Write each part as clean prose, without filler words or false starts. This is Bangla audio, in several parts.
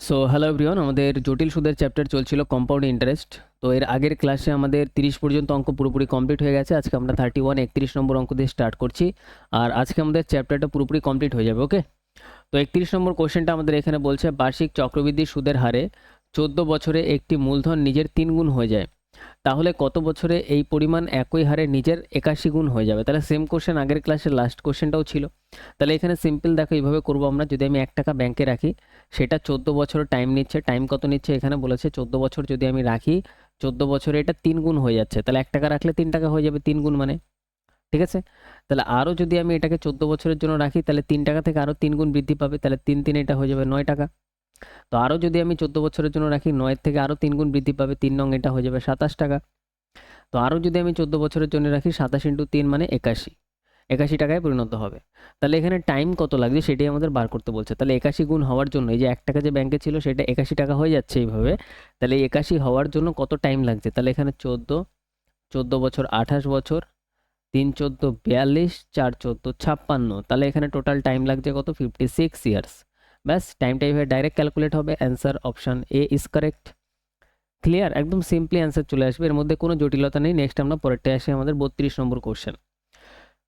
সো হ্যালো এভরিওয়ান, আমাদের জটিল সুদের চ্যাপ্টার চলছিল কম্পাউন্ড ইন্টারেস্ট। তো এর আগের ক্লাসে আমাদের 30 পর্যন্ত অঙ্ক পুরোপুরি কমপ্লিট হয়ে গেছে। আজকে আমরা 31 নম্বর অঙ্ক দিয়ে স্টার্ট করছি। আর আজকে আমাদের চ্যাপ্টারটা পুরোপুরি কমপ্লিট হয়ে যাবে। ওকে, তো 31 নম্বর কোশ্চেনটা আমাদের এখানে বলছে বার্ষিক চক্রবৃদ্ধি সুদের হারে 14 বছরে একটি মূলধন নিজের 3 গুণ হয়ে যায়, তাহলে কত বছরে এই পরিমাণ একই হারে নিজের 81 গুণ হয়ে যাবে? তাহলে সেম কোশ্চেন আগের ক্লাসের লাস্ট কোশ্চেনটাও ছিল। তাহলে এখানে সিম্পল দেখো এইভাবে করবো আমরা। যদি আমি 1 টাকা ব্যাংকে রাখি, সেটা 14 বছর টাইম নিচ্ছে। টাইম কত নিচ্ছে এখানে বলেছে 14 বছর। যদি আমি রাখি 14 বছরে এটা 3 গুণ হয়ে যাচ্ছে, তাহলে 1 টাকা রাখলে 3 টাকা হয়ে যাবে 3 গুণ মানে। ঠিক আছে, তাহলে আরও যদি আমি এটাকে 14 বছরের জন্য রাখি, তাহলে 3 টাকা থেকে আরও 3 গুণ বৃদ্ধি পাবে, তাহলে 3 3 এটা হয়ে যাবে 9 টাকা। তো আরও যদি আমি 14 বছরের জন্য রাখি, 9 থেকে আরও 3 গুণ বৃদ্ধি পাবে, 3 নং এটা হয়ে যাবে 27 টাকা। তো আরও যদি আমি 14 বছরের জন্য রাখি, 27 ইন্টু 3 মানে 81, 81 টাকায় পরিণত হবে। তাহলে এখানে টাইম কত লাগছে সেটাই আমাদের বার করতে বলছে। তাহলে 81 গুণ হওয়ার জন্য এই যে 1 টাকা যে ব্যাংকে ছিল সেটা 81 টাকা হয়ে যাচ্ছে এইভাবে। তাহলে এই 81 হওয়ার জন্য কত টাইম লাগছে? তাহলে এখানে 14 বছর 28 বছর, 3 14 42, 4 14 56। তাহলে এখানে টোটাল টাইম লাগছে কত? 56 ইয়ার্স। ব্যাস, টাইমটা এইভাবে ডাইরেক্ট ক্যালকুলেট হবে। Answer option A is correct. Clear, একদম সিম্পলি অ্যান্সার চলে আসবে, এর মধ্যে কোনো জটিলতা নেই। নেক্সট আমরা পরেরটা আসি আমাদের 32 নম্বর কোশ্চেন।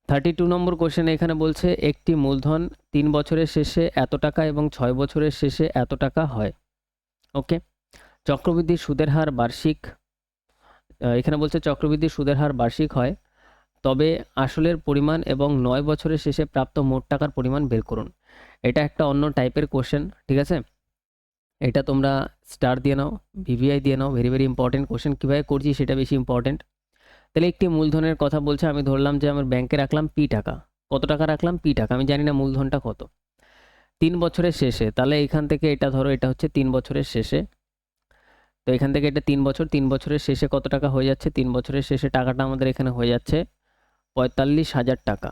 32 নম্বর কোশ্চেন এখানে বলছে একটি মূলধন 3 বছরের শেষে এত টাকা এবং 6 বছরের শেষে এত টাকা হয়। ওকে, চক্রবৃদ্ধি সুদের হার বার্ষিক, এখানে বলছে চক্রবৃদ্ধি সুদের হার বার্ষিক হয়, তবে আসলের পরিমাণ এবং 9 বছরের শেষে প্রাপ্ত মোট টাকার পরিমাণ বের করুন। এটা একটা অন্য টাইপের কোশ্চেন, ঠিক আছে? এটা তোমরা স্টার দিয়ে নাও, ভিভিআই দিয়ে নাও। Very very important question. কীভাবে করছি সেটা বেশি ইম্পর্টেন্ট। তাহলে একটি মূলধনের কথা বলছে, আমি ধরলাম যে আমার ব্যাংকে রাখলাম পি টাকা। কত টাকা রাখলাম? পি টাকা। আমি জানি না মূলধনটা কত। 3 বছরের শেষে, তাহলে এখান থেকে এটা ধরো, এটা হচ্ছে 3 বছরের শেষে। তো এখান থেকে এটা 3 বছর, 3 বছরের শেষে কত টাকা হয়ে যাচ্ছে? 3 বছরের শেষে টাকাটা আমাদের এখানে হয়ে যাচ্ছে 45,000 টাকা।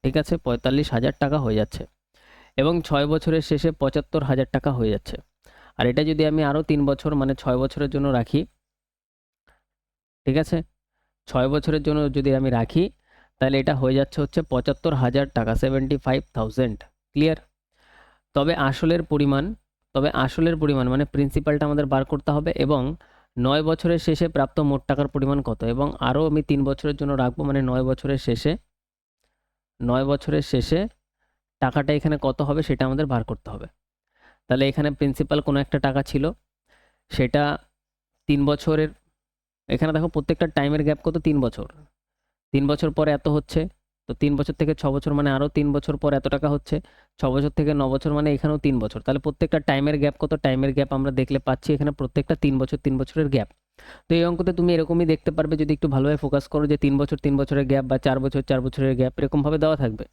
ঠিক আছে, 45,000 টাকা হয়ে যাচ্ছে। এবং 6 বছরের শেষে 75,000 টাকা হয়ে যাচ্ছে। আর এটা যদি আমি আরও 3 বছর মানে 6 বছরের জন্য রাখি, ঠিক আছে, 6 বছরের জন্য যদি আমি রাখি, তাহলে এটা হয়ে যাচ্ছে হচ্ছে 75,000 টাকা, 75,000। ক্লিয়ার? তবে আসলের পরিমাণ, মানে প্রিন্সিপালটা আমাদের বার করতে হবে, এবং 9 বছরের শেষে প্রাপ্ত মোট টাকার পরিমাণ কত, এবং আরও আমি 3 বছরের জন্য রাখবো, মানে 9 বছরের শেষে, 9 বছরের শেষে টাকাটা এখানে কত হবে সেটা আমাদের বার করতে হবে। তাহলে এখানে প্রিন্সিপাল কোনো একটা টাকা ছিল, সেটা 3 বছরের, এখানে দেখো প্রত্যেকটা টাইমের গ্যাপ কত? 3 বছর। 3 বছর পরে এত হচ্ছে, তো 3 বছর থেকে 6 বছর মানে আরও 3 বছর পর এত টাকা হচ্ছে। 6 বছর থেকে 9 বছর মানে এখানেও 3 বছর। তাহলে প্রত্যেকটা টাইমের গ্যাপ কত? টাইমের গ্যাপ আমরা দেখলে পাচ্ছি এখানে প্রত্যেকটা 3 বছর 3 বছরের গ্যাপ। তো এই অঙ্কতে তুমি এরকমই দেখতে পারবে যদি একটু ভালোভাবে ফোকাস করো, যে 3 বছর 3 বছরের গ্যাপ বা 4 বছর 4 বছরের গ্যাপ এরকমভাবে দেওয়া থাকবে।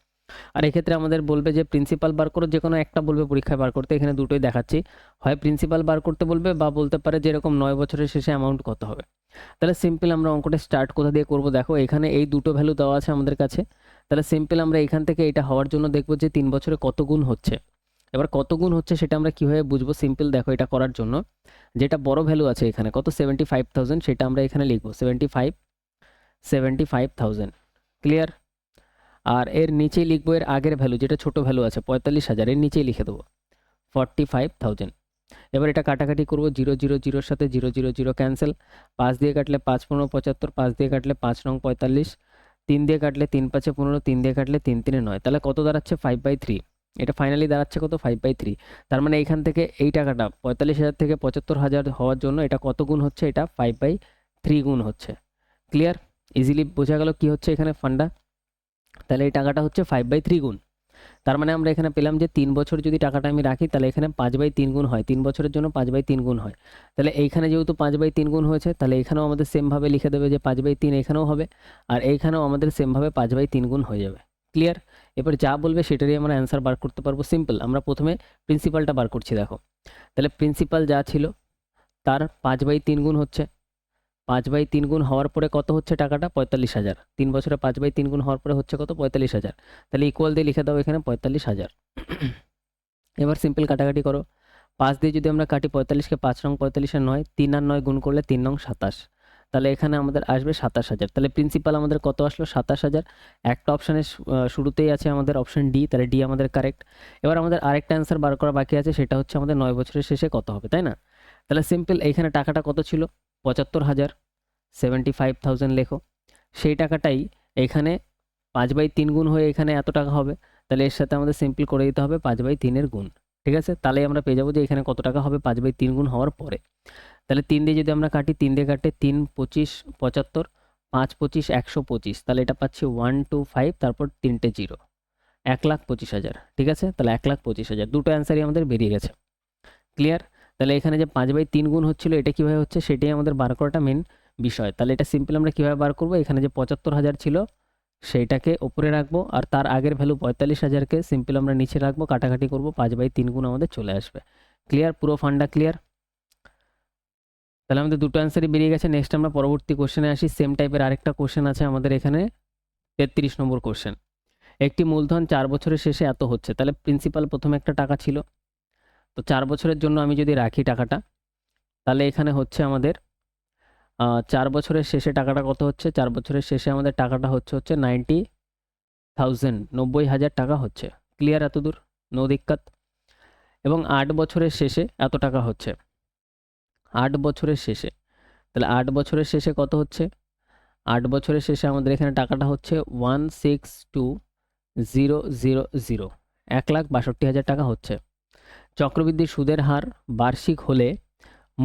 আর এক্ষেত্রে আমাদের বলবে যে প্রিন্সিপাল বার করো, যে কোনো একটা বলবে পরীক্ষায় বার করতে। এখানে দুটোই দেখাচ্ছি, হয় প্রিন্সিপাল বার করতে বলবে বা বলতে পারে যে এরকম 9 বছরের শেষে অ্যামাউন্ট কত হবে। তাহলে সিম্পল আমরা অঙ্কটা স্টার্ট কোথা দিয়ে করব? দেখো এখানে এই দুটো ভ্যালু দেওয়া আছে আমাদের কাছে। তাহলে সিম্পল আমরা এখান থেকে এটা হওয়ার জন্য দেখবো যে 3 বছরে কত গুণ হচ্ছে। এবার কত গুণ হচ্ছে সেটা আমরা কীভাবে বুঝবো? সিম্পল দেখো, এটা করার জন্য যেটা বড় ভ্যালু আছে এখানে কত? 75,000, সেটা আমরা এখানে লিখবো 75,000। ক্লিয়ার? আর এর নিচেই লিখবো এর আগের ভ্যালু, যেটা ছোট ভ্যালু আছে 45,000, এর নিচেই লিখে দেবো 45,000। এবার এটা কাটাকাটি করবো, 0 0 0 সাথে 0 0 0 ক্যান্সেল। 5 দিয়ে কাটলে 5 15 75, 5 দিয়ে কাটলে 5 নং 45, 3 দিয়ে কাটলে 3 5 15, 3 দিয়ে কাটলে 3 3 9। তাহলে কত দাঁড়াচ্ছে? 5/3। এটা ফাইনালি দাঁড়াচ্ছে কত? 5/3। তার মানে এইখান থেকে এই টাকাটা 45,000 থেকে 75,000 হওয়ার জন্য এটা কত গুণ হচ্ছে? এটা 5/3 গুণ হচ্ছে। ক্লিয়ার? ইজিলি বোঝা গেল কি হচ্ছে এখানে ফান্ডা। তাহলে এই টাকাটা হচ্ছে 5/3 গুণ। তার মানে আমরা এখানে পেলাম যে 3 বছর যদি টাকাটা আমি রাখি, তাহলে এখানে 5/3 গুণ হয়। 3 বছরের জন্য 5/3 গুণ হয়। তাহলে এইখানে যেহেতু 5/3 গুণ হয়েছে, তাহলে এখানেও আমাদের সেমভাবে লিখে দেবে যে 5/3 এখানেও হবে, আর এইখানেও আমাদের সেমভাবে 5/3 গুণ হয়ে যাবে। ক্লিয়ার? এবার যা বলবে সেটারই আমরা অ্যান্সার বার করতে পারবো। সিম্পল, আমরা প্রথমে প্রিন্সিপালটা বার করছি। দেখো, তাহলে প্রিন্সিপাল যা ছিল তার 5/3 গুণ হচ্ছে। 5/3 গুণ হওয়ার পরে কত হচ্ছে টাকাটা? 45,000। 3 বছরে 5/3 গুণ হওয়ার পরে হচ্ছে কত? 45,000। তাহলে ইকুয়াল দিয়ে লিখে দাও এখানে 45,000। এবার সিম্পল কাটাকাটি করো, 5 দিয়ে যদি আমরা কাটি 45কে, 5 নং 45 আর 9, 3 আর 9 গুণ করলে 3 নং 27। তাহলে এখানে আমাদের আসবে 27,000। তাহলে প্রিন্সিপাল আমাদের কত আসলো? 27,000। একটা অপশানের শুরুতেই আছে আমাদের অপশান ডি, তাহলে ডি আমাদের কারেক্ট। এবার আমাদের আরেকটা অ্যান্সার বার করা বাকি আছে, সেটা হচ্ছে আমাদের 9 বছরের শেষে কত হবে, তাই না? তাহলে সিম্পল, এইখানে টাকাটা কত ছিল? 75,000, 75,000 লেখো। সেই টাকাটাই এখানে 5/3 গুণ হয়ে এখানে এত টাকা হবে। তাহলে এর সাথে আমাদের সিম্পল করে দিতে হবে 5/3 গুণ। ঠিক আছে, তাহলে আমরা পেয়ে যাবো যে এখানে কত টাকা হবে 5/3 গুণ হওয়ার পরে। তাহলে 3 দিয়ে যদি আমরা কাটি, 3 দিয়ে কাটে 3 25 75, 5 25 125, তাহলে এটা পাচ্ছি 125, তারপর 3টে জিরো, 1,25,000। ঠিক আছে, তাহলে 1,25,000, দুটো অ্যান্সারই আমাদের বেরিয়ে গেছে। ক্লিয়ার? তাহলে এখানে যে 5/3 গুণ হচ্ছিল এটা কীভাবে হচ্ছে সেটাই আমাদের বার করাটা মেন বিষয়। তাহলে এটা সিম্পল আমরা কীভাবে বার করবো, এখানে যে 75,000 ছিল সেইটাকে ওপরে রাখবো, আর তার আগের ভ্যালু 45,000কে সিম্পল আমরা নিচে রাখবো, কাটাকাটি করবো, 5/3 গুণ আমাদের চলে আসবে। ক্লিয়ার? পুরো ফান্ডা ক্লিয়ার? তাহলে আমাদের দুটো অ্যান্সারই বেরিয়ে গেছে। নেক্সট আমরা পরবর্তী কোশ্চেনে আসি। সেম টাইপের আরেকটা কোশ্চেন আছে আমাদের এখানে, 33 নম্বর কোশ্চেন। একটি মূলধন 4 বছরের শেষে এত হচ্ছে। তাহলে প্রিন্সিপাল প্রথমে একটা টাকা ছিল, তো 4 বছরের জন্য আমি যদি রাখি টাকাটা, তাহলে এখানে হচ্ছে আমাদের 4 বছরের শেষে টাকাটা কত হচ্ছে? 4 বছরের শেষে আমাদের টাকাটা হচ্ছে 90,000, 90,000 টাকা হচ্ছে। ক্লিয়ার এতদূর? নো দিক্কত। এবং 8 বছরের শেষে এত টাকা হচ্ছে, 8 বছরের শেষে। তাহলে 8 বছরের শেষে কত হচ্ছে? 8 বছরের শেষে আমাদের এখানে টাকাটা হচ্ছে 162,000, 1,62,000 টাকা হচ্ছে। চক্রবৃদ্ধি সুদের হার বার্ষিক হলে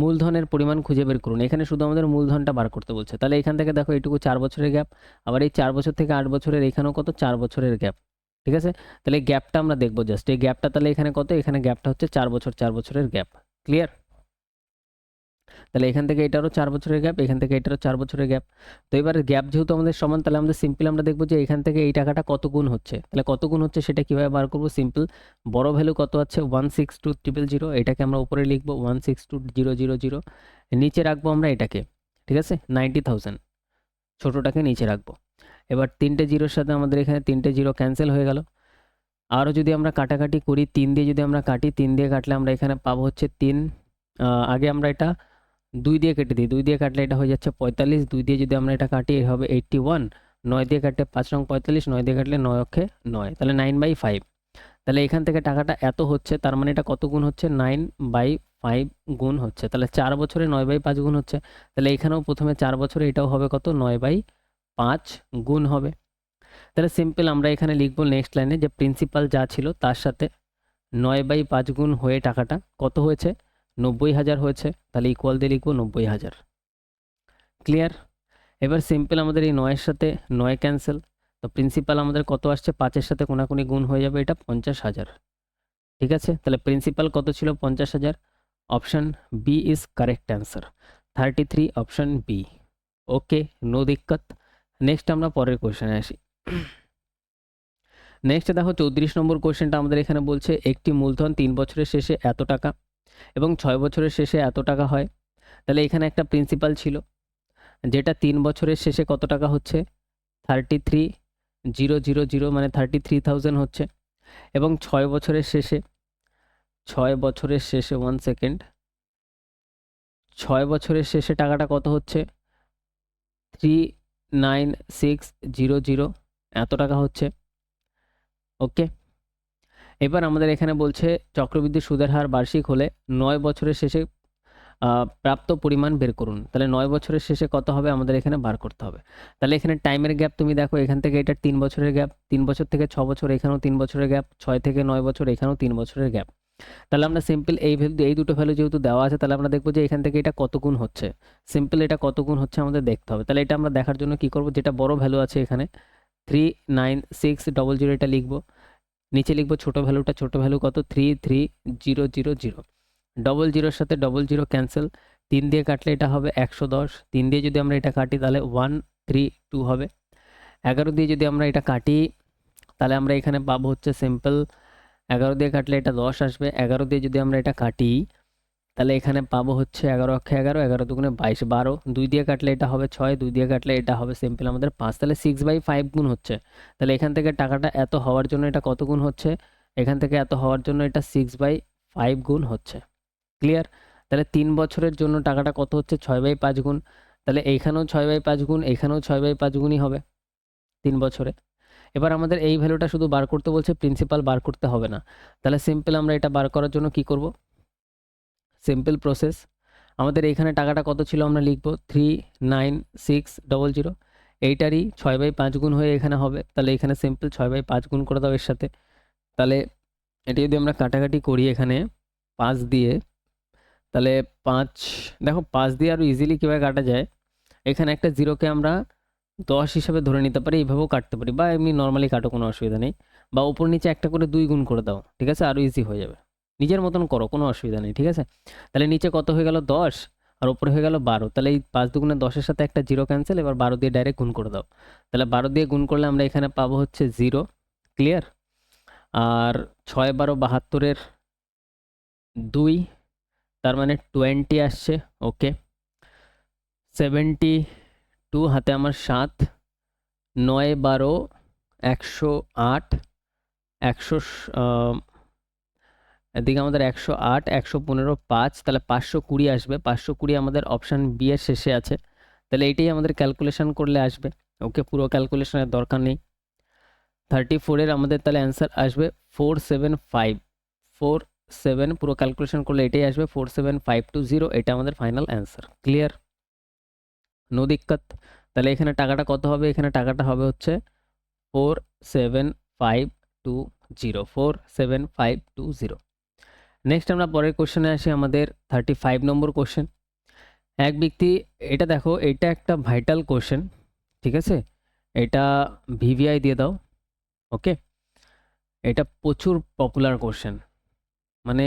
মূলধনের পরিমাণ খুঁজে বের করুন। এখানে শুধু আমাদের মূলধনটা বার করতে বলছে। তাহলে এখান থেকে দেখো এইটুকু 4 বছরের গ্যাপ, আবার এই 4 বছর থেকে 8 বছরের এখানেও কত? 4 বছরের গ্যাপ। ঠিক আছে, তাহলে এই গ্যাপটা আমরা দেখবো জাস্ট, এই গ্যাপটা তাহলে এখানে কত? এখানে গ্যাপটা হচ্ছে 4 বছর, 4 বছরের গ্যাপ। ক্লিয়ার? তাহলে এখান থেকে এটারও 4 বছরের গ্যাপ, এখান থেকে এটারও 4 বছরের গ্যাপ। তো এবার গ্যাপ যেহেতু আমাদের সমান, তাহলে আমাদের সিম্পল আমরা দেখবো যে এখান থেকে এই টাকাটা কত গুণ হচ্ছে। তাহলে কত গুণ হচ্ছে সেটা কীভাবে বার করবো? সিম্পল, বড় ভ্যালু কত আছে? 162,000, এটাকে আমরা উপরে লিখবো 162,000, নিচে রাখবো আমরা এটাকে। ঠিক আছে, 90,000, ছোটোটাকে নিচে রাখবো। এবার 3টে জিরোর সাথে আমাদের এখানে 3টে জিরো ক্যান্সেল হয়ে গেল। আরও যদি আমরা কাটাকাটি করি, 3 দিয়ে যদি আমরা কাটি, 3 দিয়ে কাটলে আমরা এখানে পাবো হচ্ছে 3, আগে আমরা এটা 2 দিয়ে কেটে দিই, 2 দিয়ে কাটলে এটা হয়ে যাচ্ছে 45, 2 দিয়ে যদি আমরা এটা কাটি এ হবে 81, 9 দিয়ে কাটলে 5 রং 45, 9 দিয়ে কাটলে 9 অক্ষে 9, তাহলে 9/5। তাহলে এখান থেকে টাকাটা এত হচ্ছে, তার মানে এটা কত গুণ হচ্ছে? 9/5 গুণ হচ্ছে। তাহলে 4 বছরে 9/5 গুণ হচ্ছে। তাহলে এখানেও প্রথমে 4 বছরে এটাও হবে কত? 9/5 গুণ হবে। তাহলে সিম্পল আমরা এখানে লিখবো নেক্সট লাইনে যে প্রিন্সিপাল যা ছিল তার সাথে 9/5 গুণ হয়ে টাকাটা কত হয়েছে? 90,000 হয়েছে। তাহলে ইকুয়াল দিয়ে লিখবো 90,000। ক্লিয়ার? এবার সিম্পল আমাদের এই 9-এর সাথে 9 ক্যান্সেল, তো প্রিন্সিপাল আমাদের কত আসছে? 5-এর সাথে কোনাকুনি গুণ হয়ে যাবে, এটা 50,000। ঠিক আছে, তাহলে প্রিন্সিপাল কত ছিল? 50,000। Option B is correct answer, 33 option B. Okay, no দিক্কত। নেক্সট আমরা পরের কোয়েশ্চেনে আসি। নেক্সট দেখো 34 নম্বর কোয়েশ্চেনটা আমাদের এখানে বলছে একটি মূলধন 3 বছরের শেষে এত টাকা এবং 6 বছরের শেষে এত টাকা হয়। তাহলে এখানে একটা প্রিন্সিপাল ছিল যেটা 3 বছরের শেষে কত টাকা হচ্ছে? 33,000, মানে 33,000 হচ্ছে। এবং 6 বছরের শেষে, 6 বছরের শেষে 1 সেকেন্ড, 6 বছরের শেষে টাকাটা কত হচ্ছে? 39,600, এত টাকা হচ্ছে। ওকে, এবার আমাদের এখানে বলছে চক্রবৃদ্ধি সুদের হার বার্ষিক হলে 9 বছরের শেষে প্রাপ্ত পরিমাণ বের করুন। তাহলে 9 বছরের শেষে কত হবে আমাদের এখানে বার করতে হবে। তাহলে এখানে টাইমের গ্যাপ তুমি দেখো, এখান থেকে এটা 3 বছরের গ্যাপ, 3 বছর থেকে 6 বছর এখানেও 3 বছরের গ্যাপ, 6 থেকে 9 বছর এখানেও 3 বছরের গ্যাপ। তাহলে আমরা সিম্পল এই দুটো ভ্যালু যেহেতু দেওয়া আছে, তাহলে আমরা দেখবো যে এখান থেকে এটা কত গুণ হচ্ছে। সিম্পল এটা কত গুণ হচ্ছে আমাদের দেখতে হবে। তাহলে এটা আমরা দেখার জন্য কি করব, যেটা বড় ভ্যালু আছে এখানে 39,600, এটা লিখবো, নিচে লিখবো ছোট ভ্যালুটা, ছোট ভ্যালু কত? 33,000, ডবল জিরোর সাথে ডবল জিরো ক্যান্সেল, 3 দিয়ে কাটলে এটা হবে 110, 3 দিয়ে যদি আমরা এটা কাটি তাহলে 132 হবে। 11 দিয়ে যদি আমরা এটা কাটি তাহলে আমরা এখানে পাবো হচ্ছে সিম্পল 11 দিয়ে কাটলে এটা 10 আসবে। 11 দিয়ে যদি আমরা এটা কাটি তাহলে এখানে পাবো হচ্ছে 11 অক্ষে 11, 11 দুগুণে 22, 12, 2 দিয়ে কাটলে এটা হবে 6, 2 দিয়ে কাটলে এটা হবে সিম্পল আমাদের 5, তাহলে 6/5 গুণ হচ্ছে। তাহলে এখান থেকে টাকাটা এত হওয়ার জন্য এটা কত গুণ হচ্ছে? এখান থেকে এত হওয়ার জন্য এটা 6/5 গুণ হচ্ছে। ক্লিয়ার? তাহলে 3 বছরের জন্য টাকাটা কত হচ্ছে? 6/5 গুণ। তাহলে এইখানেও 6/5 গুণ, এইখানেও 6/5 গুণই হবে 3 বছরে। এবার আমাদের এই ভ্যালুটা শুধু বার করতে বলছে, প্রিন্সিপাল বার করতে হবে না। তাহলে সিম্পল আমরা এটা বার করার জন্য কি করব, সিম্পল প্রসেস। আমাদের এখানে টাকাটা কত ছিল আমরা লিখব 39600, এইটারই 6/5 গুণ হয়ে এখানে হবে। তাহলে এখানে সিম্পল 6/5 গুণ করে দাও এর সাথে। তাহলে এটি যদি আমরা কাটাকাটি করি এখানে 5 দিয়ে, তাহলে 5, দেখো 5 দিয়ে আরও ইজিলি কীভাবে কাটা যায়, এখানে একটা জিরোকে আমরা 10 হিসাবে ধরে নিতে পারি, এইভাবেও কাটতে পারি, বা এমনি নর্মালি কাটো, কোনো অসুবিধা নেই। বা উপর নিচে একটা করে 2 গুণ করে দাও, ঠিক আছে, আরও ইজি হয়ে যাবে। নিজের মতন করো, কোনো অসুবিধা নেই, ঠিক আছে। তাহলে নিচে কত হয়ে গেল 10, আর উপরে হয়ে গেল 12। তাহলে এই 5 দুগুণে 10-এর সাথে একটা জিরো ক্যান্সেল, এবার 12 দিয়ে ডাইরেক্ট গুণ করে দাও। তাহলে 12 দিয়ে গুণ করলে আমরা এখানে পাবো হচ্ছে 0, ক্লিয়ার। আর 6 12 72-এর 2, তার মানে 20 আসছে, ওকে। 72 হাতে আমার 7, 9 12 108, 100, এদিকে আমাদের 108, 115 5, তাহলে 520 আসবে। 520 আমাদের অপশান বি এর শেষে আছে, তাহলে এইটাই আমাদের ক্যালকুলেশন করলে আসবে, ওকে, পুরো ক্যালকুলেশনের দরকার নেই। 34-এর আমাদের তাহলে অ্যান্সার আসবে 47547, পুরো ক্যালকুলেশন করলে এটাই আসবে 47520, এটা আমাদের ফাইনাল অ্যান্সার, ক্লিয়ার, নো দিক্কত। তাহলে এখানে টাকাটা কত হবে, এখানে টাকাটা হবে হচ্ছে 47520, 47520। নেক্সট আমরা পরের কোশ্চেনে আসি, আমাদের 35 নম্বর কোশ্চেন। এক ব্যক্তি, এটা দেখো, এটা একটা ভাইটাল কোশ্চেন, ঠিক আছে, এটা ভিভিআই দিয়ে দাও, ওকে। এটা প্রচুর পপুলার কোশ্চেন, মানে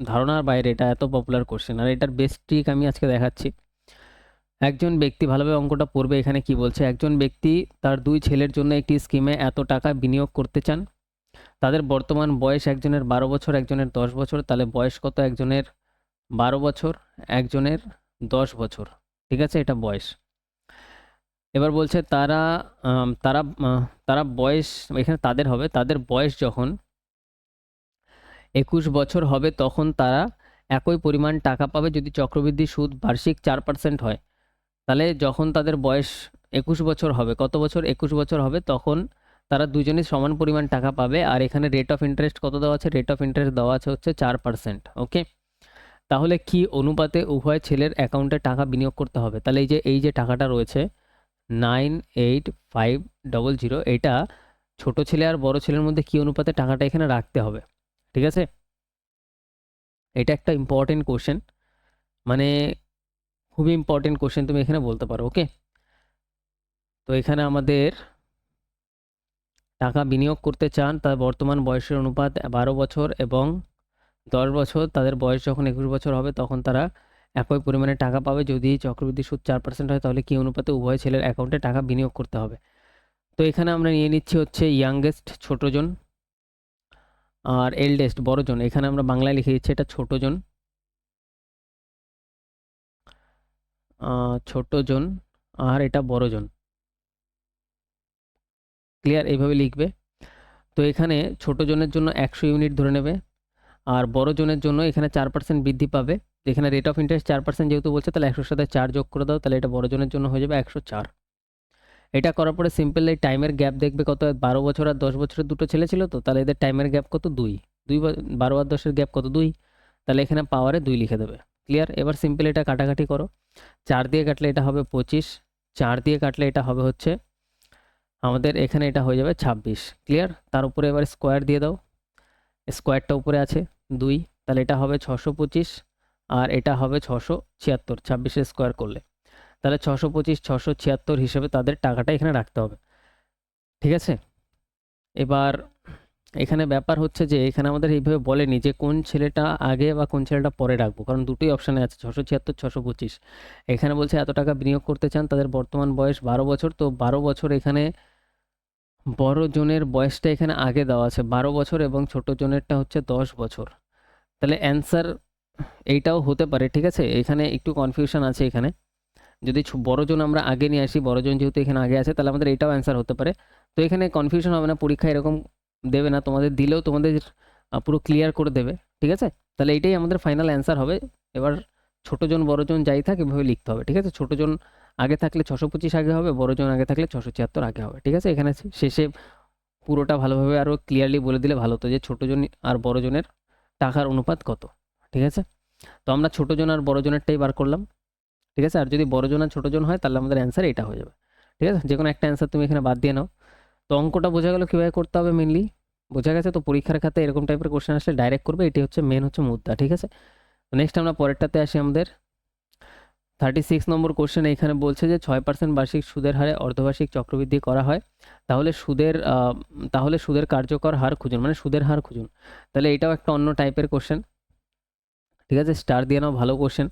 ধারণার বাইরে, এটা এত পপুলার কোশ্চেন। আর এটার বেস্ট ট্রিক আমি আজকে দেখাচ্ছি। একজন ব্যক্তি, ভালোভাবে অঙ্কটা পড়বে, এখানে কি বলছে, একজন ব্যক্তি তার 2 ছেলের জন্য একটি স্কিমে এত টাকা বিনিয়োগ করতে চান। তাদের বর্তমান বয়স, একজনের 12 বছর, একজনের 10 বছর। তাহলে বয়স কত, একজনের 12 বছর, একজনের 10 বছর, ঠিক আছে, এটা বয়স। এবার বলছে তারা তারা তারা বয়স, এখানে তাদের হবে, তাদের বয়স যখন 21 বছর হবে তখন তারা একই পরিমাণ টাকা পাবে যদি চক্রবৃদ্ধি সুদ বার্ষিক 4% হয়। তাহলে যখন তাদের বয়স 21 বছর হবে, কত বছর, 21 বছর হবে, তখন তারা দুজনেই সমান পরিমাণ টাকা পাবে। আর এখানে রেট অফ ইন্টারেস্ট কত দেওয়া আছে, রেট অফ ইন্টারেস্ট দেওয়া আছে হচ্ছে 4%, ওকে। তাহলে কি অনুপাতে উভয় ছেলের অ্যাকাউন্টে টাকা বিনিয়োগ করতে হবে। তাহলে এই যে টাকাটা রয়েছে 98500, এটা ছোট ছেলে আর বড় ছেলের মধ্যে কি অনুপাতে টাকাটা এখানে রাখতে হবে, ঠিক আছে। এটা একটা ইম্পর্টেন্ট কোশ্চেন, মানে খুবই ইম্পর্টেন্ট কোশ্চেন, তুমি এখানে বলতে পারো, ওকে। তো এখানে আমাদের টাকা বিনিয়োগ করতে চান, তার বর্তমান বয়সের অনুপাত 12 বছর এবং 10 বছর। তাদের বয়স যখন 21 বছর হবে তখন তারা একই পরিমাণে টাকা পাবে যদি চক্রবৃদ্ধি সুদ 4% হয়। তাহলে কি অনুপাতে উভয় ছেলের অ্যাকাউন্টে টাকা বিনিয়োগ করতে হবে। তো এখানে আমরা নিয়ে নিচ্ছি হচ্ছে ইয়াংগেস্ট ছোটজন, আর এল্ডেস্ট বড়জন। এখানে আমরা বাংলায় লিখে দিচ্ছি এটা ছোটজন, ছোটজন, আর এটা বড়জন, ক্লিয়ার, এইভাবে লিখবে। তো এখানে ছোটজনের জন্য 100 ইউনিট ধরে নেবে, আর বড়জনের জন্য এখানে 4% বৃদ্ধি পাবে। এখানে রেট অফ ইন্টারেস্ট 4% যেহেতু বলছে, তাহলে 100-এর সাথে 4 যোগ করে দাও, তাহলে এটা বড়জনের জন্য হয়ে যাবে 104। এটা করার পরে সিম্পল এই টাইমের গ্যাপ দেখবে কত, 12 বছর আর 10 বছরের দুটো ছেলে ছিল, তো তাহলে এদের টাইমের গ্যাপ কত, 2, 12 আর 10-এর গ্যাপ কত, 2, তাহলে এখানে পাওয়ারে 2 লিখে দেবে, ক্লিয়ার। এবার সিম্পল এটা কাটাকাটি করো, 4 দিয়ে কাটলে এটা হবে 25, 4 দিয়ে কাটলে এটা হবে হচ্ছে আমাদের এখানে এটা হয়ে যাবে 26, ক্লিয়ার। তার উপরে এবার স্কোয়ার দিয়ে দাও, স্কোয়ারটা উপরে আছে 2, তাহলে এটা হবে 625, আর এটা হবে 676, 26-এর স্কোয়ার করলে, তাহলে 625 676 হিসেবে তাদের টাকাটা এখানে রাখতে হবে, ঠিক আছে। এবার এখানে ব্যাপার হচ্ছে যে এখানে আমাদের এইভাবে বলেনি যে কোন ছেলেটা আগে বা কোন ছেলেটা পরে রাখবো, কারণ দুটোই অপশানে আছে 676 625। এখানে বলছে এত টাকা বিনিয়োগ করতে চান, তাদের বর্তমান বয়স 12 বছর, তো 12 বছর এখানে বড় জনের বয়সটা এখানে আগে দেওয়া আছে 12 বছর, এবং ছোট জনেরটা হচ্ছে 10 বছর। তাহলে অ্যান্সার এইটাও হতে পারে, ঠিক আছে। এখানে একটু কনফিউশন আছে, এখানে যদি বড়জন আমরা আগে নিয়ে আসি, বড়জন যেহেতু এখানে আগে আছে, তাহলে আমাদের এটাও অ্যান্সার হতে পারে। তো এখানে কনফিউশন হবে না, পরীক্ষা এরকম দেবে না, তোমাদের দিলেও তোমাদের পুরো ক্লিয়ার করে দেবে, ঠিক আছে। তাহলে এইটাই আমাদের ফাইনাল অ্যান্সার হবে। এবার ছোটজন বড়জন যাই থাক এভাবে লিখতে হবে, ঠিক আছে। ছোটজন আগে থাকলে 625 আগে হবে, বড় জন আগে থাকলে 676 আগে হবে। ঠিক আছে, এখানে শেষে পুরোটা ভালোভাবে আরও ক্লিয়ারলি বলে দিলে ভালো হতো যে ছোটো জন আর বড় জনের টাকার অনুপাত কত। ঠিক আছে, তো আমরা ছোটো জন আর বড় জনেরটাই বার করলাম। ঠিক আছে, আর যদি বড় জন আর ছোটো জন হয় তাহলে আমাদের অ্যান্সার এটা হয়ে যাবে। ঠিক আছে, যে কোনো একটা অ্যান্সার তুমি এখানে বাদ দিয়ে নাও। তো অঙ্কটা বোঝা গেল কীভাবে করতে হবে, মেনলি বোঝা গেছে। তো পরীক্ষার খাতে এরকম টাইপের কোশ্চেন আসলে ডাইরেক্ট করবে, এটি হচ্ছে মেন হচ্ছে মুদ্রা। ঠিক আছে, তো নেক্সট আমরা পরেরটাতে আসি। আমাদের 36 নম্বর কোশ্চেন এখানে বলছে যে 6% বার্ষিক সুদের হারে অর্ধবার্ষিক চক্রবৃদ্ধি করা হয়, তাহলে সুদের কার্যকর হার খুঁজুন, মানে সুদের হার খুঁজুন। তাহলে এটাও একটা অন্য টাইপের কোশ্চেন। ঠিক আছে, স্টার দিয়ে নাও, ভালো কোশ্চেন।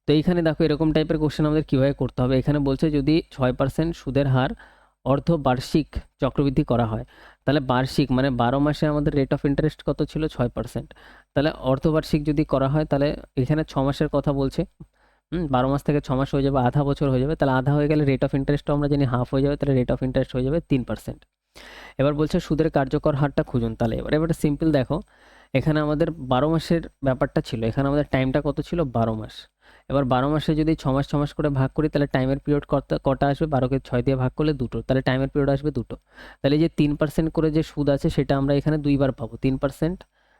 তো এইখানে দেখো এরকম টাইপের কোশ্চেন আমাদের কীভাবে করতে হবে। এখানে বলছে যদি 6% সুদের হার অর্ধবার্ষিক চক্রবৃদ্ধি করা হয়, তাহলে বার্ষিক মানে 12 মাসে আমাদের রেট অফ ইন্টারেস্ট কত ছিল, 6%। তাহলে অর্ধবার্ষিক যদি করা হয় তাহলে এখানে 6 মাসের কথা বলছে। 12 মাস থেকে 6 মাস হয়ে যাবে, আধা বছর হয়ে যাবে। তাহলে আধা হয়ে গেলে রেট অফ ইন্টারেস্টও আমরা জানি হাফ হয়ে যাবে, তাহলে রেট অফ ইন্টারেস্ট হয়ে যাবে 3%। এবার বলছে সুদের কার্যকর হারটা খুঁজুন। তাহলে এবার সিম্পল দেখো, এখানে আমাদের 12 মাসের ব্যাপারটা ছিল, এখানে আমাদের টাইমটা কত ছিল, 12 মাস। এবার 12 মাসে যদি 6 মাস 6 মাস করে ভাগ করি তাহলে টাইমের পিরিয়ড কটা আসবে, 12কে 6 দিয়ে ভাগ করলে 2টো, তাহলে টাইমের পিরিয়ড আসবে 2টো। তাহলে এই যে 3% করে যে সুদ আছে সেটা আমরা এখানে দুইবার পাবো 3%,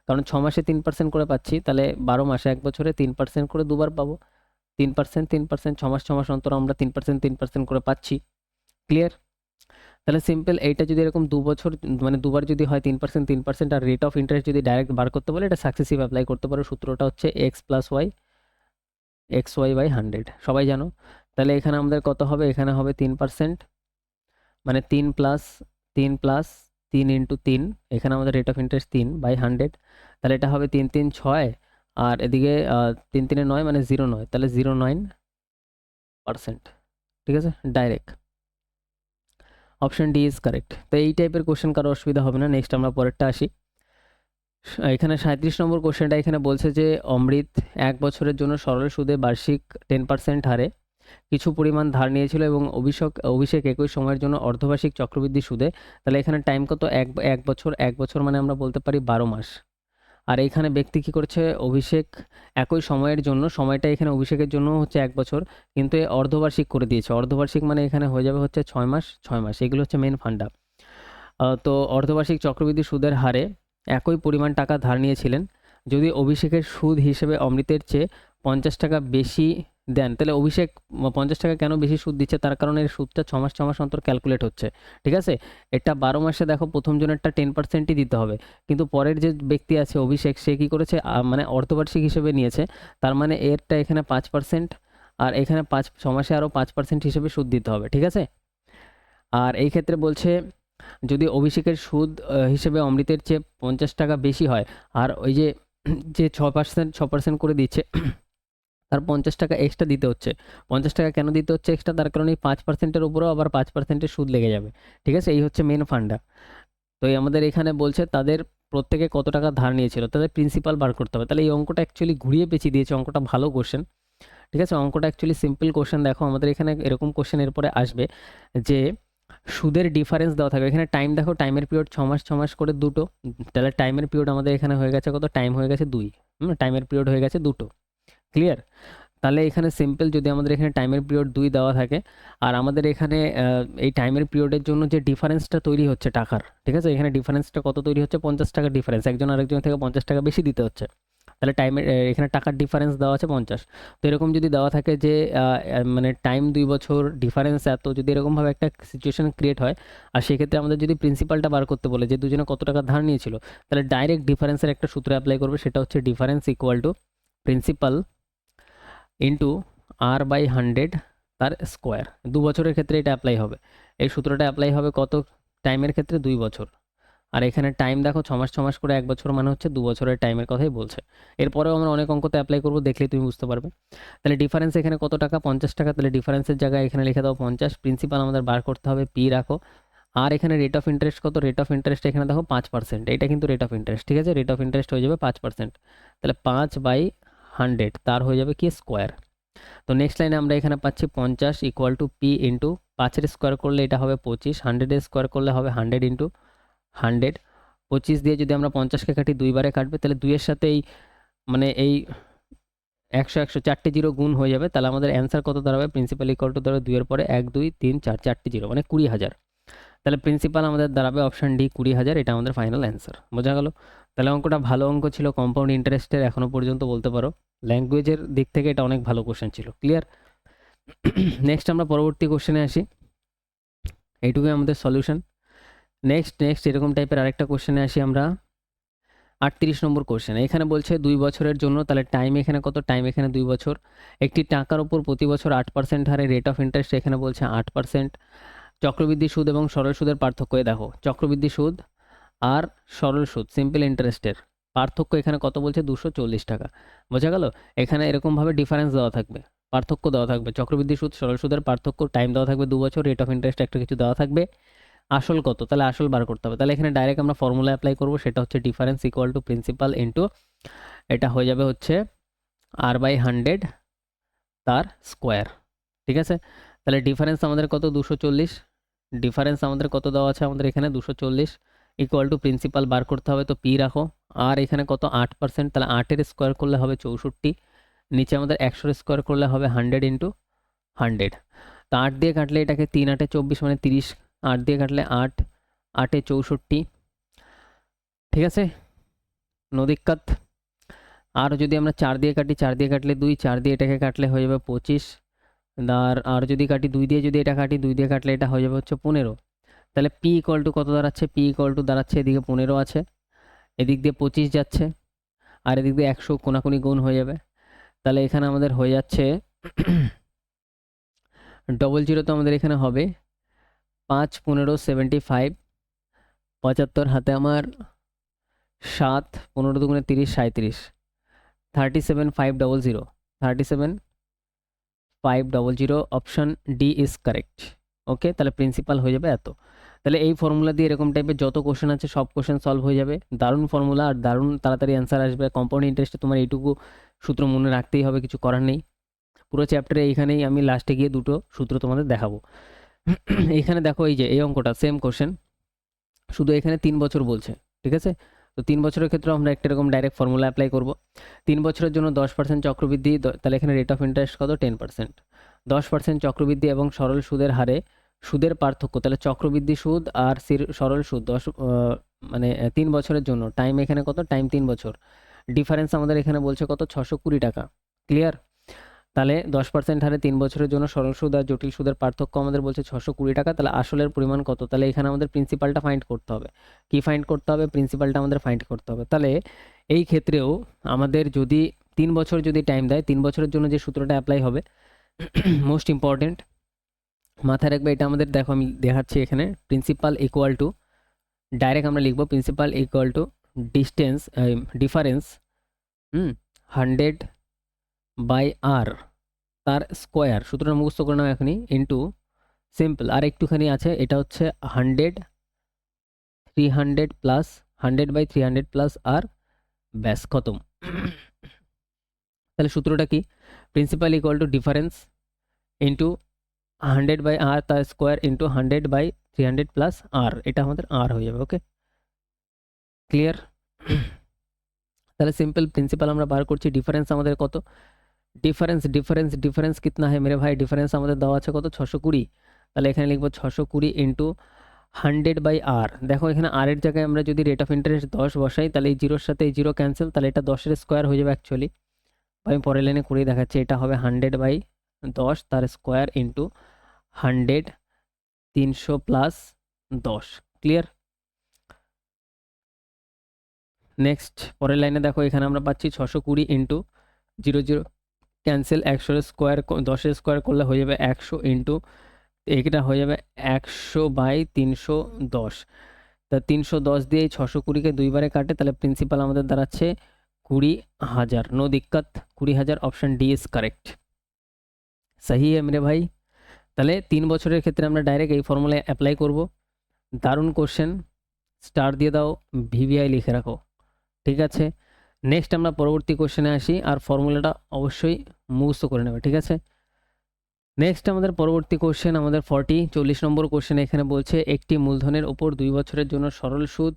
কারণ 6 মাসে 3% করে পাচ্ছি, তাহলে 12 মাসে 1 বছরে 3% করে দুবার পাবো। 3%, 3%, 6 মাস অন্তর আমরা 3% করে পাচ্ছি। ক্লিয়ার? তাহলে সিম্পল, এইটা যদি এরকম 2 বছর মানে দুবার যদি হয় 3%, আর রেট অফ ইন্টারেস্ট যদি ডাইরেক্ট বার করতে বলে, এটা সাকসেসিভ অ্যাপ্লাই করতে পারো। সূত্রটা হচ্ছে x+y/100, সবাই জানো। তাহলে এখানে আমাদের কত হবে, এখানে হবে 3%, মানে 3 ইন্টু 3, এখানে আমাদের রেট অফ ইন্টারেস্ট 3/100, তাহলে এটা হবে 3 3 6, আর এদিকে 3 3 9 মানে 0.9, তাহলে 0.9%। ঠিক আছে, direct option D is correct. তো এই টাইপের কোশ্চেন কারো অসুবিধা হবে না। নেক্সট আমরা পরেরটা আসি। এখানে 37 নম্বর কোশ্চেনটা এখানে বলছে যে অমৃত 1 বছরের জন্য সরল সুদে বার্ষিক 10% হারে কিছু পরিমাণ ধার নিয়েছিল এবং অভিষেক একই সময়ের জন্য অর্ধবার্ষিক চক্রবৃদ্ধি সুদে। তাহলে এখানে টাইম কত, এক বছর মানে আমরা বলতে পারি 12 মাস। আর এইখানে ব্যক্তি কী করছে, অভিষেক একই সময়ের জন্য, সময়টা এখানে অভিষেকের জন্য হচ্ছে 1 বছর, কিন্তু এ অর্ধবার্ষিক করে দিয়েছে। অর্ধবার্ষিক মানে এখানে হয়ে যাবে হচ্ছে 6 মাস 6 মাস, এগুলো হচ্ছে মেন ফান্ডা। তো অর্ধবার্ষিক চক্রবৃদ্ধি সুদের হারে একই পরিমাণ টাকা ধার নিয়েছিলেন, যদি অভিষেকের সুদ হিসেবে অমৃতের চেয়ে 50 টাকা বেশি দেন, তাহলে অভিষেক 50 টাকা কেন বেশি সুদ দিচ্ছে, তার কারণে এর সুদটা 6 মাস 6 মাস অন্তর ক্যালকুলেট হচ্ছে। ঠিক আছে, এটা 12 মাসে দেখো প্রথম জনেরটা 10%ই দিতে হবে, কিন্তু পরের যে ব্যক্তি আছে অভিষেক, সে কী করেছে, মানে অর্ধবার্ষিক হিসেবে নিয়েছে, তার মানে এরটা এখানে 5%, আর এখানে 6 মাসে আরও 5% হিসেবে সুদ দিতে হবে। ঠিক আছে, আর এই ক্ষেত্রে বলছে যদি অভিষেকের সুদ হিসেবে অমৃতের চেয়ে 50 টাকা বেশি হয়, আর ওই যে 6% করে দিচ্ছে, তার 50 টাকা এক্সট্রা দিতে হচ্ছে। 50 টাকা কেন দিতে হচ্ছে এক্সট্রা, তার কারণে এই 5%-এর উপরেও আবার 5%-এর সুদ লেগে যাবে। ঠিক আছে, এই হচ্ছে মেন ফান্ডা। তো আমাদের এখানে বলছে তাদের প্রত্যেকে কত টাকা ধার নিয়েছিল, তাদের প্রিন্সিপাল বার করতে হবে। তাহলে এই অঙ্কটা অ্যাকচুয়ালি ঘুরিয়ে পেঁচিয়ে দিয়েছে, অঙ্কটা ভালো কোশ্চেন। ঠিক আছে, অঙ্কটা অ্যাকচুয়ালি সিম্পল কোশ্চেন। দেখো আমাদের এখানে এরকম কোশ্চেন এরপরে আসবে যে সুদের ডিফারেন্স দেওয়া থাকবে। এখানে টাইম দেখো, টাইমের পিরিয়ড 6 মাস 6 মাস করে 2টো, তাহলে টাইমের পিরিয়ড আমাদের এখানে হয়ে গেছে কত, টাইম হয়ে গেছে 2, টাইমের পিরিয়ড হয়ে গেছে 2টো। ক্লিয়ার? তাহলে এখানে সিম্পল, যদি আমাদের এখানে টাইমের পিরিয়ড 2 দেওয়া থাকে, আর আমাদের এখানে এই টাইমের পিরিয়ডের জন্য যে ডিফারেন্সটা তৈরি হচ্ছে টাকার, ঠিক আছে, এখানে ডিফারেন্সটা কত তৈরি হচ্ছে, 50 টাকার ডিফারেন্স, একজন আরেকজন থেকে 50 টাকা বেশি দিতে হচ্ছে। তাহলে টাইমের এখানে টাকার ডিফারেন্স দেওয়া আছে 50। তো এরকম যদি দেওয়া থাকে যে মানে টাইম 2 বছর, ডিফারেন্স এত, যদি এরকমভাবে একটা সিচুয়েশন ক্রিয়েট হয়, আর সেক্ষেত্রে আমাদের যদি প্রিন্সিপালটা বার করতে বলে যে দুজনে কত টাকা ধার নিয়েছিল, তাহলে ডাইরেক্ট ডিফারেন্সের একটা সূত্র অ্যাপ্লাই করবে, সেটা হচ্ছে difference equal to principal into r/100 তার স্কোয়ার। 2 বছরের ক্ষেত্রে এটা অ্যাপ্লাই হবে, এই সূত্রটা অ্যাপ্লাই হবে কত, টাইমের ক্ষেত্রে 2 বছর। আর এখানে টাইম দেখো 6 মাস 6 মাস করে 1 বছর মানে হচ্ছে 2 বছরের টাইমের কথাই বলছে। এরপরেও আমরা অনেক অঙ্কতে অ্যাপ্লাই করবো, দেখলেই তুমি বুঝতে পারবে। তাহলে ডিফারেন্স এখানে কত টাকা, 50 টাকা, তাহলে ডিফারেন্সের জায়গায় এখানে লিখে দাও 50। প্রিন্সিপাল আমাদের বার করতে হবে, পি রাখো। আর এখানে রেট অফ ইন্টারেস্ট কত, রেট অফ ইন্টারেস্ট এখানে দেখো 5%, এটা কিন্তু রেট অফ ইন্টারেস্ট। ঠিক আছে, রেট অফ ইন্টারেস্ট হয়ে যাবে 5%, তাহলে 5/100 তার হয়ে যাবে কি, স্কোয়ার। তো নেক্সট লাইনে আমরা এখানে পাচ্ছি 50 ইকুয়াল টু পি ইন্টু 5-এর স্কোয়ার করলে এটা হবে 25, 100-এর স্কোয়ার করলে হবে 100 ইন্টু 100। 25 দিয়ে যদি আমরা 50কে কাটি, 2 বারে কাটবে, তাহলে 2-এর সাথে এই মানে এই 100 চারটে জিরো গুণ হয়ে যাবে, তাহলে আমাদের অ্যান্সার কত দাঁড়াবে? প্রিন্সিপাল ইকুয়াল টু ধরো 2 এর পরে 1 2 3 4 চারটে জিরো মানে 20,000। তাহলে প্রিন্সিপাল আমাদের দাঁড়াবে অপশান ডি 20,000, এটা আমাদের ফাইনাল অ্যান্সার। বোঝা গেল? তাহলে অঙ্কটা ভালো অঙ্ক ছিল, কম্পাউন্ড ইন্টারেস্টের এখনো পর্যন্ত বলতে পারো। ল্যাঙ্গুয়েজের দিক থেকে এটা অনেক ভালো কোশ্চেন ছিল। ক্লিয়ার? নেক্সট আমরা পরবর্তী কোশ্চেনে আসি। এইটুকুই আমাদের সলিউশন। নেক্সট এরকম টাইপের আরেকটা কোশ্চেনে আসি আমরা। 38 নম্বর কোশ্চেন। এখানে বলছে 2 বছরের জন্য, তাহলে টাইম এখানে কত? টাইম এখানে 2 বছর। একটি টাকার উপর প্রতি বছর 8% হারে রেট অফ ইন্টারেস্ট, এখানে বলছে 8%। চক্রবৃদ্ধি সুদ এবং সরল সুদের পার্থক্য দেখো। চক্রবৃদ্ধি সুদ আর সরল সুদ, সিম্পল ইন্টারেস্টের পার্থক্য এখানে কত বলছে? 240 টাকা। বোঝা গেল? এখানে এরকমভাবে ডিফারেন্স দেওয়া থাকবে, পার্থক্য দেওয়া থাকবে। চক্রবৃদ্ধি সুদ সরল সুদের পার্থক্য, টাইম দেওয়া থাকবে 2 বছর, রেট অফ ইন্টারেস্ট একটা কিছু দেওয়া থাকবে, আসল কত? তাহলে আসল বার করতে হবে। তাহলে এখানে ডাইরেক্ট আমরা ফর্মুলা অ্যাপ্লাই করব, সেটা হচ্ছে difference equal to principal into, এটা হয়ে যাবে হচ্ছে r/100 তার স্কোয়ার। ঠিক আছে? তাহলে ডিফারেন্স আমাদের কত? 240। ডিফারেন্স আমাদের কত দেওয়া আছে? আমাদের এখানে 240 ইকুয়াল টু প্রিন্সিপাল বার করতে হবে, তো পি রাখো। আর এখানে কত? 8%, তাহলে 8-এর স্কোয়ার করলে হবে 64। নিচে আমাদের 100-এর স্কোয়ার করলে হবে 100 ইন্টু 100। তো 8 দিয়ে কাটলে এটাকে 3 8 24 মানে 30। 8 দিয়ে কাটলে 8 8 64। ঠিক আছে? নো দিক্কত। আর যদি আমরা 4 দিয়ে কাটি, 4 দিয়ে কাটলে 2, 4 দিয়ে এটাকে কাটলে হয়ে যাবে 25। আর যদি কাটি 2 দিয়ে, যদি এটা কাটি 2 দিয়ে কাটলে এটা হয়ে যাবে হচ্ছে 15। তাহলে পি ইকুয়াল টু কত দাঁড়াচ্ছে? পি ইকুয়াল টু দাঁড়াচ্ছে, এদিকে 15 আছে, এদিক দিয়ে 25 যাচ্ছে, আর এদিক দিয়ে 100 কোনাকুনি গুণ হয়ে যাবে। তাহলে এখানে আমাদের হয়ে যাচ্ছে 00 তো আমাদের এখানে হবে 5 15 75, 75 হাতে আমার 7, 15 দুগুণে 30 37, 37,500, 37,500, অপশন ডি ইজ কারেক্ট। ওকে, তাহলে প্রিন্সিপাল হয়ে যাবে এত। তাহলে এই ফর্মুলা দিয়ে এরকম টাইপের যত কোশ্চেন আছে সব কোশ্চেন সলভ হয়ে যাবে। দারুণ ফর্মুলা আর দারুণ তাড়াতাড়ি অ্যান্সার আসবে। কম্পাউন্ড ইন্টারেস্টে তোমার এইটুকু সূত্র মনে রাখতেই হবে, কিছু করার নেই। পুরো চ্যাপ্টারে এইখানেই আমি লাস্টে গিয়ে দুটো সূত্র তোমাদের দেখাবো। এইখানে দেখো, এই যে এই অঙ্কটা সেম কোশ্চেন, শুধু এখানে 3 বছর বলছে। ঠিক আছে? তো 3 বছরের ক্ষেত্রে আমরা একটা এরকম ডাইরেক্ট ফর্মুলা অ্যাপ্লাই করব। 3 বছরের জন্য 10% চক্রবৃদ্ধি, তাহলে এখানে রেট অফ ইন্টারেস্ট কত? 10%। 10% চক্রবৃদ্ধি এবং সরল সুদের হারে সুদের পার্থক্য, তাহলে চক্রবৃদ্ধি সুদ আর সরল সুদ 10 মানে 3 বছরের জন্য। টাইম এখানে কত? টাইম 3 বছর। ডিফারেন্স আমাদের এখানে বলছে কত? 620 টাকা। ক্লিয়ার? তাহলে 10% হারে 3 বছরের জন্য সরল সুদ আর জটিল সুদের পার্থক্য আমাদের বলছে 620 টাকা। তাহলে আসলের পরিমাণ কত? তাহলে এখানে আমাদের প্রিন্সিপালটা ফাইন্ড করতে হবে। কি ফাইন্ড করতে হবে? প্রিন্সিপালটা আমাদের ফাইন্ড করতে হবে। তাহলে এই ক্ষেত্রেও আমাদের যদি 3 বছর যদি টাইম দেয়, 3 বছরের জন্য যে সূত্রটা অ্যাপ্লাই হবে, মোস্ট ইম্পর্টেন্ট মাথায় রাখবে, এটা আমাদের দেখো আমি দেখাচ্ছি এখানে। প্রিন্সিপাল ইকুয়াল টু, ডাইরেক্ট আমরা লিখবো principal equal to difference 100/r তার স্কোয়ার, সূত্রটা মুখস্থ করে নাও এখনই, ইন্টু সিম্পল আর একটুখানি আছে, এটা হচ্ছে 100 300 প্লাস 100/300 প্লাস আর, ব্যাস খতম। তাহলে সূত্রটা কি? Principal equal to difference into 100/r তার স্কোয়ার ইন্টু 100/300 প্লাস আর, এটা আমাদের আর হয়ে যাবে। ওকে, ক্লিয়ার? তাহলে সিম্পল প্রিন্সিপাল আমরা বার করছি। ডিফারেন্স আমাদের কত? ডিফারেন্স কিতনা है मेरे भाई? ডিফারেন্স আমাদের দেওয়া আছে কত? 620। তাহলে এখানে লিখবো 620 ইন্টু 100/r। দেখো এখানে আর এর জায়গায় আমরা যদি রেট অফ ইন্টারেস্ট 10 বসাই, তাহলে এই জিরোর সাথে এই জিরো ক্যান্সেল, তাহলে এটা 10-এর স্কোয়ার হয়ে যাবে অ্যাকচুয়ালি। আমি পরের লাইনে করেই দেখাচ্ছি, এটা হবে 100/10 তার square into 100 300 plus 10। Clear? Next পরের লাইনে দেখো, এখানে আমরা পাচ্ছি 620 ইন্টু 0 ক্যান্সেল, 100-এর স্কোয়ার 10-এর স্কোয়ার করলে হয়ে যাবে 100 ইন্টু, এটা হয়ে যাবে 100/310। তা 310 দিয়ে 620-কে দুইবারে কাটে, তাহলে প্রিন্সিপাল আমাদের দাঁড়াচ্ছে 20,000। নো দিক্কত, 20,000, অপশন ডি ইজ কারেক্ট। সহি মেরে ভাই। তাহলে 3 বছরের ক্ষেত্রে আমরা ডাইরেক্ট এই ফর্মুলায় অ্যাপ্লাই করব। দারুণ কোশ্চেন, স্টার দিয়ে দাও, ভিভিআই লিখে রাখো। ঠিক আছে? নেক্সট আমরা পরবর্তী কোশ্চেনে আসি, আর ফর্মুলাটা অবশ্যই মুখস্থ করে নেবে। ঠিক আছে? নেক্সট আমাদের পরবর্তী কোশ্চেন, আমাদের 40 নম্বর কোশ্চেন। এখানে বলছে একটি মূলধনের ওপর 2 বছরের জন্য সরল সুদ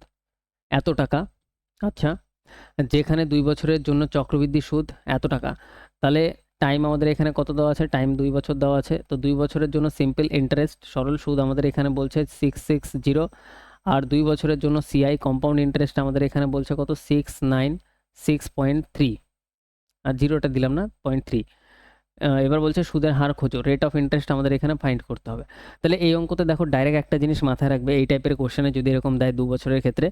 এত টাকা। আচ্ছা, যেখানে 2 বছরের জন্য চক্রবৃদ্ধি সুদ এত টাকা, তাহলে টাইম আমাদের এখানে কত দেওয়া আছে, টাইম 2 বছর দেওয়া আছে। তো 2 বছরের জন্য সিম্পল ইন্টারেস্ট সরল সুদ আমাদের এখানে বলছে 660, আর 2 বছরের জন্য সিআই কম্পাউন্ড ইন্টারেস্ট আমাদের এখানে বলছে কত 696.3, আর জিরোটা দিলাম না 0.3। এবার বলছে সুদের হার খোঁজো, রেট অফ ইন্টারেস্ট আমাদের এখানে ফাইন্ড করতে হবে। তাহলে এই অঙ্কতে দেখো ডাইরেক্ট একটা জিনিস মাথায় রাখবে, এই টাইপের কোশ্চেনে যদি এরকম দেয় 2 বছরের ক্ষেত্রে,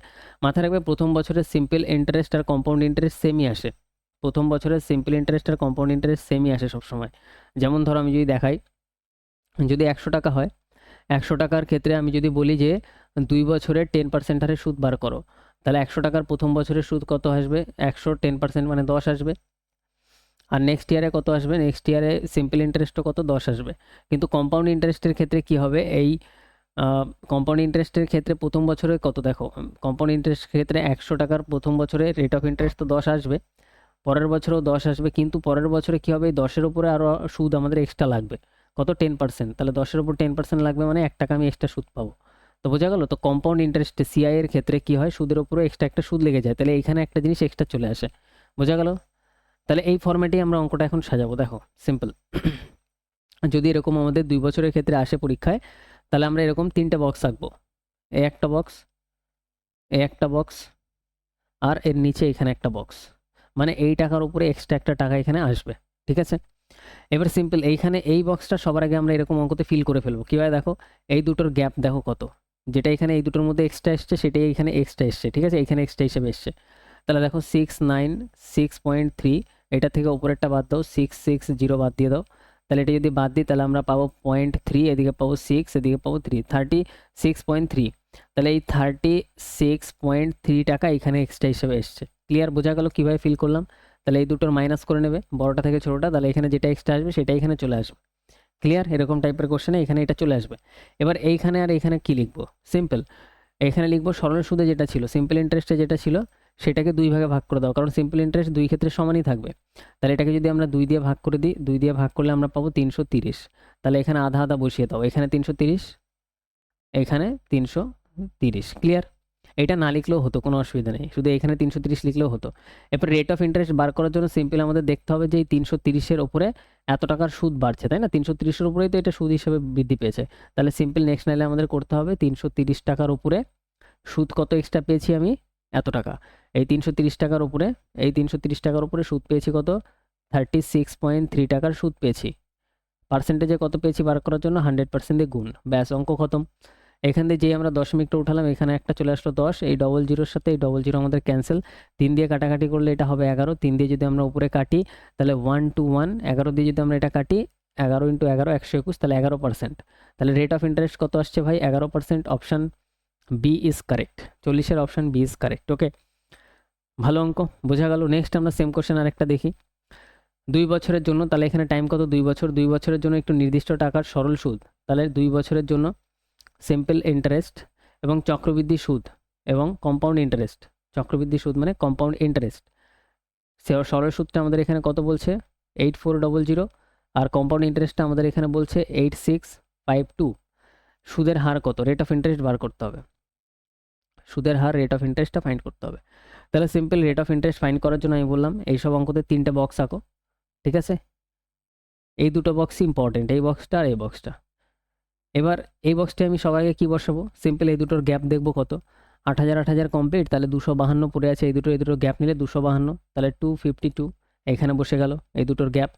মাথায় রাখবে প্রথম বছরের সিম্পল ইন্টারেস্ট আর কম্পাউন্ড ইন্টারেস্ট সেমই আসে। প্রথম বছরের সিম্পল ইন্টারেস্ট আর কম্পাউন্ড ইন্টারেস্ট সেমই আসে সবসময়। যেমন ধরো আমি যদি দেখাই, যদি 100 টাকা হয়, 100 টাকার ক্ষেত্রে আমি যদি বলি যে 2 বছরের 10% হারে সুদ বার করো, তাহলে 100 টাকার প্রথম বছরের সুদ কত আসবে, 100 10% মানে 10 আসবে। আর নেক্সট ইয়ারে কত আসবে, নেক্সট ইয়ারে সিম্পল ইন্টারেস্টও কত 10 আসবে। কিন্তু কম্পাউন্ড ইন্টারেস্টের ক্ষেত্রে কি হবে, এই কম্পাউন্ড ইন্টারেস্টের ক্ষেত্রে প্রথম বছরে কত, দেখো কম্পাউন্ড ইন্টারেস্টের ক্ষেত্রে 100 টাকার প্রথম বছরে রেট অফ ইন্টারেস্ট তো 10 আসবে, পরের বছরেও 10 আসবে, কিন্তু পরের বছরে কী হবে, এই 10-এর উপরে আরও সুদ আমাদের এক্সট্রা লাগবে, কত 10%। তাহলে 10-এর উপর 10% লাগবে মানে 1 টাকা আমি এক্সট্রা সুদ পাবো। তো বোঝা গেল। তো কম্পাউন্ড ইন্টারেস্টে সিআই এর ক্ষেত্রে কি হয়, সুদের উপরে এক্সট্রা একটা সুদ লেগে যায়, তাহলে এইখানে একটা জিনিস এক্সট্রা চলে আসে। বোঝা গেল। তাহলে এই ফর্ম্যাটেই আমরা অঙ্কটা এখন সাজাবো। দেখো সিম্পল, যদি এরকম আমাদের 2 বছরের ক্ষেত্রে আসে পরীক্ষায়, তাহলে আমরা এরকম 3টে বক্স আঁকবো, এই একটা বক্স, এই একটা বক্স, আর এর নিচে এখানে একটা বক্স, মানে এই টাকার উপরে এক্সট্রা একটা টাকা এখানে আসবে। ঠিক আছে। এবার সিম্পল এইখানে এই বক্সটা সবার আগে আমরা এরকম অঙ্কতে ফিল করে ফেলবো। কীভাবে, দেখো এই দুটোর গ্যাপ দেখো কত, যেটা এখানে এই দুটোর মধ্যে এক্সট্রা এসছে সেটাই এখানে এক্সট্রা এসছে। ঠিক আছে, এখানে এক্সট্রা হিসেবে এসছে। তাহলে দেখো 696.3, এটা থেকে উপরেরটা বাদ দাও, 660 বাদ দিয়ে দাও। তাহলে এটা যদি বাদ দিই তাহলে আমরা পাবো 0.3, এদিকে পাবো 6, এদিকে পাবো 3, 36.3। তাহলে এই 36.3 টাকা এখানে এক্সট্রা হিসেবে এসছে। ক্লিয়ার, বোঝা গেল কীভাবে ফিল করলাম। তাহলে এই দুটোর মাইনাস করে নেবে, বড়টা থেকে ছোটোটা, তাহলে এখানে যেটা এক্সট্রা আসবে সেটা এখানে চলে আসবে। ক্লিয়ার, এরকম টাইপের কোশ্চেনে এখানে এটা চলে আসবে। এবার এইখানে আর এইখানে কি লিখবো, সিম্পল এখানে লিখবো সরল সুদে যেটা ছিল, সিম্পল ইন্টারেস্টে যেটা ছিল সেটাকে 2 ভাগে ভাগ করে দাও, কারণ সিম্পল ইন্টারেস্ট 2 ক্ষেত্রে সমানই থাকবে। তাহলে এটাকে যদি আমরা 2 দিয়ে ভাগ করে দিই, 2 দিয়ে ভাগ করলে আমরা পাবো 330। তাহলে এখানে আধা আধা বসিয়ে দাও, এখানে 330, এখানে 330। ক্লিয়ার, এটা না লিখলেও হতো, কোনো অসুবিধা নেই, শুধু এখানে 330 লিখলেও হতো। এরপর রেট অফ ইন্টারেস্ট বার করার জন্য সিম্পল আমাদের দেখতে হবে যে এই 330-এর ওপরে এত টাকার সুদ বাড়ছে, তাই না, 330-এর উপরেই তো এটা সুদ হিসেবে বৃদ্ধি পেয়েছে। তাহলে সিম্পল নেক্সট নাইলে আমাদের করতে হবে 330 টাকার উপরে সুদ কত এক্সট্রা পেয়েছি আমি, এত টাকা। এই 330 টাকার উপরে, এই 330 টাকার উপরে সুদ পেয়েছি কত, 36.3 টাকার সুদ পেয়েছি। পার্সেন্টেজে কত পেয়েছি বার করার জন্য 100% দিয়ে গুণ, ব্যাস অঙ্ক খতম। এখান দিয়ে যেই আমরা দশমিকটা উঠালাম, এখানে একটা চলে আসলো 10, এই ডবল জিরোর সাথে এই ডবল জিরো আমাদের ক্যান্সেল, 3 দিয়ে কাটাকাটি করলে এটা হবে 11, 3 দিয়ে যদি আমরা উপরে কাটি তাহলে 1 to 1, 11 দিয়ে যদি আমরা এটা কাটি, 11 × 11 121, তাহলে 11%। তাহলে রেট অফ ইন্টারেস্ট কত আসছে ভাই, 11%। অপশান বি ইজ কারেক্ট, 40-এর অপশান বি ইজ কারেক্ট। ওকে, ভালো অঙ্ক, বোঝা গেল। নেক্সট আমরা সেম কোশ্চেন আরেকটা দেখি। 2 বছরের জন্য, তাহলে এখানে টাইম কত, 2 বছর, 2 বছরের জন্য একটু নির্দিষ্ট টাকার সরল সুদ, তাহলে 2 বছরের জন্য সিম্পল ইন্টারেস্ট এবং চক্রবৃদ্ধি সুদ এবং কম্পাউন্ড ইন্টারেস্ট। চক্রবৃদ্ধি সুদ মানে কম্পাউন্ড ইন্টারেস্ট, সরল সুদটা আমাদের এখানে কত বলছে 8400, আর কম্পাউন্ড ইন্টারেস্টটা আমাদের এখানে বলছে 8652। সুদের হার কত, রেট অফ ইন্টারেস্ট বার করতে হবে, সুদের হার রেট অফ ইন্টারেস্টটা ফাইন্ড করতে হবে। তাহলে simple rate of interest find করার জন্য আমি বললাম এইসব অঙ্কতে 3টে বক্স আঁকো। ঠিক আছে, এই দুটো বক্স ইম্পর্টেন্ট, এই বক্সটা আর এই বক্সটা। এবার এই বক্সটা আমি সবাইকে কি বসাবো, সিম্পল এই দুটোর গ্যাপ দেখবো কত, 8000 8000 কমপ্লিট, তাহলে 252 পড়ে আছে, এই দুটো গ্যাপ নিলে 252, তাহলে 252 এখানে বসে গেল। এই দুটোর গ্যাপ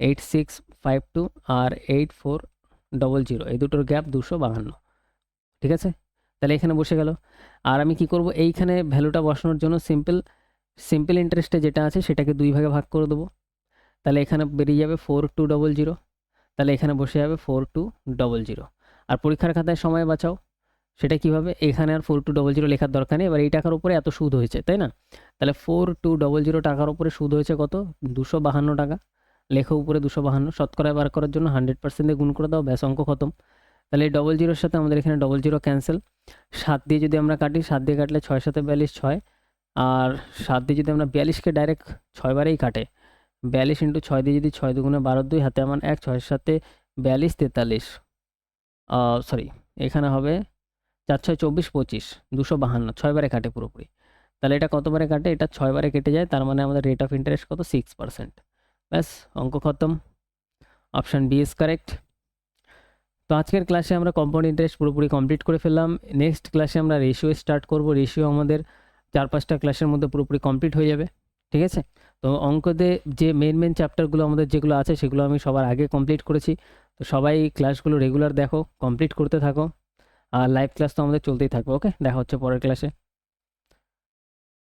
8652 আর 8400, এই দুটোর গ্যাপ 252। ঠিক আছে, তাহলে এখানে বসে গেল। আর আমি কি করব, এইখানে ভ্যালুটা বসানোর জন্য সিম্পল ইন্টারেস্টে যেটা আছে সেটাকে 2 ভাগে ভাগ করে দেবো, তাহলে এখানে বেরিয়ে যাবে 4200, তাহলে এখানে বসে যাবে 4200। আর পরীক্ষার খাতায় সময় বাঁচাও, সেটা কিভাবে, এখানে আর 4200 লেখার দরকার নেই, এবার এই টাকার উপরে এত সুদ হয়েছে, তাই না, তাহলে 4200 টাকার উপরে সুদ হয়েছে কত, 252 টাকা। লেখো উপরে 252, শতকরায় বার করার জন্য 100% দিয়ে গুণ করে দাও, ব্যাস অঙ্ক খতম। তাহলে এই ডবল জিরোর সাথে আমাদের এখানে ডবল জিরো ক্যান্সেল, 7 দিয়ে যদি আমরা কাটি, 7 দিয়ে কাটলে 6 7 42 6, আর 7 দিয়ে যদি আমরা 42-কে ডাইরেক্ট 6 বারেই কাটে, 42 × 6 দিয়ে যদি 6 2 12 2 হাতে আমার 1, 6 7 42 43, সরি এখানে হবে 4 6 24 25, 252, 6 বারে কাটে পুরোপুরি। তাহলে এটা কতবারে কাটে, এটা 6বারে কেটে যায়, তার মানে আমাদের রেট অফ ইন্টারেস্ট কত 6%। ব্যাস অঙ্ক খতম, অপশান বি ইজ কারেক্ট। তো আজকের ক্লাসে আমরা কম্পাউন্ড ইন্টারেস্ট পুরোপুরি কমপ্লিট করে ফেললাম। নেক্সট ক্লাসে আমরা রেশিও স্টার্ট করব, রেশিও আমাদের 4-5টা ক্লাসের মধ্যে পুরোপুরি কমপ্লিট হয়ে যাবে, ঠিক আছে। তো অঙ্কতে যে মেন চ্যাপ্টারগুলো আমাদের যেগুলো আছে সেগুলো আমি সবার আগে কমপ্লিট করেছি। তো সবাই ক্লাসগুলো রেগুলার দেখো, কমপ্লিট করতে থাকো, আর লাইভ ক্লাস তো আমাদের চলতেই থাকবে। ওকে, দেখা হচ্ছে পরের ক্লাসে।